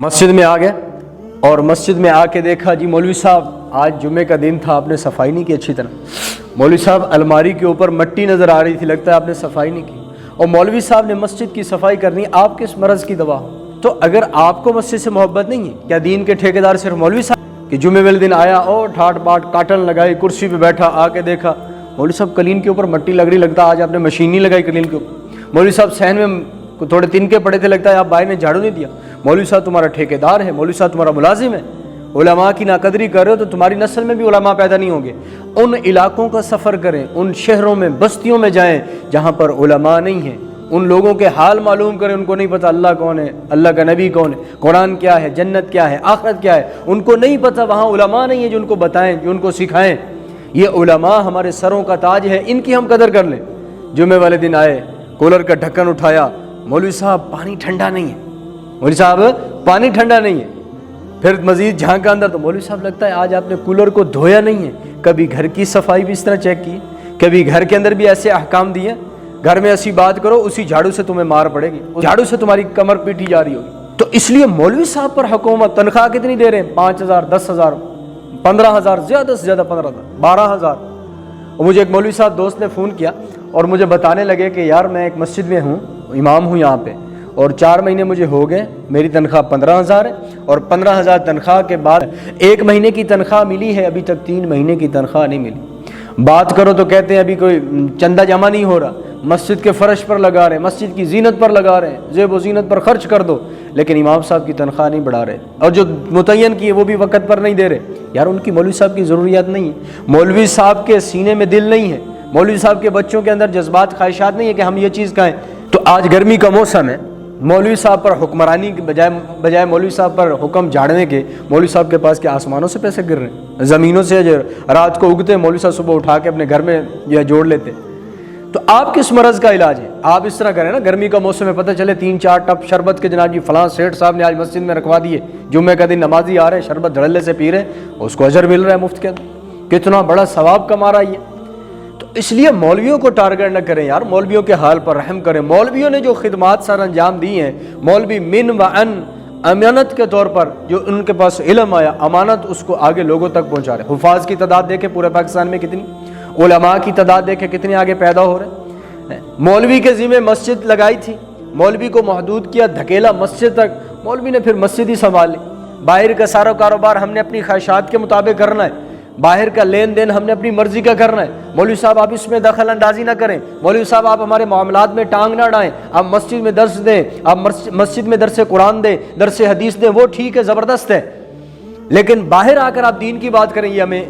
مسجد میں آ گئے اور مسجد میں آ کے دیکھا جی مولوی صاحب آج جمعے کا دن تھا، آپ نے صفائی نہیں کی اچھی طرح۔ مولوی صاحب الماری کے اوپر مٹی نظر آ رہی تھی، لگتا ہے آپ نے صفائی نہیں کی، اور مولوی صاحب نے مسجد کی صفائی کرنی، آپ کس مرض کی دوا؟ تو اگر آپ کو مسجد سے محبت نہیں ہے، کیا دین کے ٹھیکیدار صرف مولوی صاحب کہ جمعے والے دن آیا اور ٹھاٹ باٹ کاٹن لگائی، کرسی پہ بیٹھا، آ کے دیکھا مولوی صاحب کلین کے اوپر مٹی لگ رہی، لگتا ہے آج آپ نے مشین نہیں لگائی کلین کے اوپر۔ مولوی صاحب صحن میں تھوڑے تنکے پڑے تھے، لگتا ہے آپ بھائی نے جھاڑو نہیں دیا۔ مولوی صاحب تمہارا ٹھیکیدار ہے، مولوی صاحب تمہارا ملازم ہے، علماء کی ناقدری کر رہے ہو تو تمہاری نسل میں بھی علماء پیدا نہیں ہوں گے۔ ان علاقوں کا سفر کریں، ان شہروں میں بستیوں میں جائیں جہاں پر علماء نہیں ہیں، ان لوگوں کے حال معلوم کریں، ان کو نہیں پتہ اللہ کون ہے، اللہ کا نبی کون ہے، قرآن کیا ہے، جنت کیا ہے، آخرت کیا ہے، ان کو نہیں پتہ، وہاں علماء نہیں ہیں جو ان کو بتائیں، جو ان کو سکھائیں۔ یہ علماء ہمارے سروں کا تاج ہے، ان کی ہم قدر کر لیں۔ جمعے والے دن آئے، کولر کا ڈھکن اٹھایا، مولوی صاحب پانی ٹھنڈا نہیں ہے، مولوی صاحب پانی ٹھنڈا نہیں ہے۔ پھر مزید جھانکا اندر تو مولوی صاحب لگتا ہے آج آپ نے کولر کو دھویا نہیں ہے۔ کبھی گھر کی صفائی بھی اس طرح چیک کی، کبھی گھر کے اندر بھی ایسے احکام دیے، گھر میں ایسی بات کرو اسی جھاڑو سے تمہیں مار پڑے گی، اس جھاڑو سے تمہاری کمر پیٹی جا رہی ہوگی۔ تو اس لیے مولوی صاحب پر حکومت تنخواہ کتنی دے رہے ہیں؟ 5,000، 10,000، 15,000، زیادہ سے زیادہ 15,000، 12,000۔ اور مجھے ایک مولوی صاحب دوست نے فون کیا اور مجھے بتانے لگے کہ یار میں ایک مسجد میں ہوں، امام ہوں یہاں پہ، اور 4 مہینے مجھے ہو گئے، میری تنخواہ 15,000 ہے، اور 15,000 تنخواہ کے بعد 1 مہینے کی تنخواہ ملی ہے، ابھی تک 3 مہینے کی تنخواہ نہیں ملی۔ بات کرو تو کہتے ہیں ابھی کوئی چندہ جمع نہیں ہو رہا، مسجد کے فرش پر لگا رہے ہیں، مسجد کی زینت پر لگا رہے ہیں، زیب و زینت پر خرچ کر دو، لیکن امام صاحب کی تنخواہ نہیں بڑھا رہے، اور جو متعین کی ہے وہ بھی وقت پر نہیں دے رہے۔ یار ان کی مولوی صاحب کی ضروریات نہیں ہے، مولوی صاحب کے سینے میں دل نہیں ہے، مولوی صاحب کے بچوں کے اندر جذبات خواہشات نہیں ہے کہ ہم یہ چیز کہیں۔ تو آج گرمی کا موسم ہے، مولوی صاحب پر حکمرانی کے بجائے مولوی صاحب پر حکم جھاڑنے کے، مولوی صاحب کے پاس کیا آسمانوں سے پیسے گر رہے ہیں، زمینوں سے جو رات کو اگتے ہیں مولوی صاحب صبح اٹھا کے اپنے گھر میں یہ جوڑ لیتے۔ تو آپ کس مرض کا علاج ہے؟ آپ اس طرح کریں نا، گرمی کا موسم میں پتہ چلے 3-4 ٹپ شربت کے جناب جی فلاں سیٹھ صاحب نے آج مسجد میں رکھوا دیے، جمعے کا دن نمازی آ رہے ہیں، شربت دھڑلے سے پی رہے ہیں، اس کو اجر مل رہا ہے مفت کے اندر، کتنا بڑا ثواب کما رہا ہے یہ۔ تو اس لیے مولویوں کو ٹارگٹ نہ کریں یار، مولویوں کے حال پر رحم کریں۔ مولویوں نے جو خدمات سر انجام دی ہیں، مولوی من و ان امانت کے طور پر جو ان کے پاس علم آیا، امانت اس کو آگے لوگوں تک پہنچا رہے۔ حفاظ کی تعداد دیکھیں پورے پاکستان میں کتنی، علماء کی تعداد دیکھیں کتنے آگے پیدا ہو رہے ہیں۔ مولوی کے ذمہ مسجد لگائی تھی، مولوی کو محدود کیا، دھکیلا مسجد تک، مولوی نے پھر مسجد ہی سنبھال لی۔ باہر کا سارا کاروبار ہم نے اپنی خواہشات کے مطابق کرنا ہے، باہر کا لین دین ہم نے اپنی مرضی کا کرنا ہے۔ مولوی صاحب آپ اس میں دخل اندازی نہ کریں، مولوی صاحب آپ ہمارے معاملات میں ٹانگ نہ ڈائیں، آپ مسجد میں درس دیں، آپ مسجد میں درس قرآن دیں، درس حدیث دیں، وہ ٹھیک ہے، زبردست ہے، لیکن باہر آ کر آپ دین کی بات کریں یہ ہمیں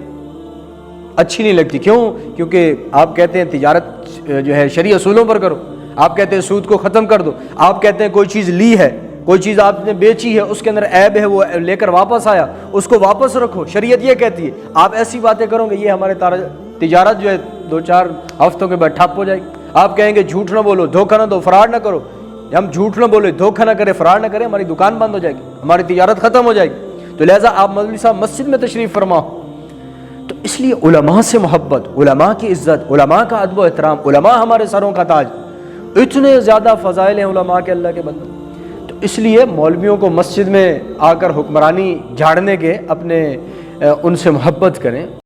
اچھی نہیں لگتی۔ کیوں؟ کیونکہ آپ کہتے ہیں تجارت جو ہے شرعی اصولوں پر کرو، آپ کہتے ہیں سود کو ختم کر دو، آپ کہتے ہیں کوئی چیز لی ہے، کوئی چیز آپ نے بیچی ہے، اس کے اندر عیب ہے، وہ لے کر واپس آیا، اس کو واپس رکھو، شریعت یہ کہتی ہے۔ آپ ایسی باتیں کرو گے، یہ ہمارے تجارت جو ہے 2-4 ہفتوں کے بعد ٹھپ ہو جائے گی۔ آپ کہیں گے جھوٹ نہ بولو، دھوکہ نہ دو، فراڈ نہ کرو، ہم جھوٹ نہ بولے، دھوکہ نہ کرے، فراڈ نہ کرے، ہماری دکان بند ہو جائے گی، ہماری تجارت ختم ہو جائے گی۔ تو لہٰذا آپ مولوی صاحب مسجد میں تشریف فرماؤ۔ تو اس لیے علماء سے محبت، علماء کی عزت، علماء کا ادب و احترام، علماء ہمارے سروں کا تاج، اتنے زیادہ فضائل ہیں علماء کے اللہ کے بندوں۔ تو اس لیے مولویوں کو مسجد میں آ کر حکمرانی جھاڑنے کے اپنے ان سے محبت کریں۔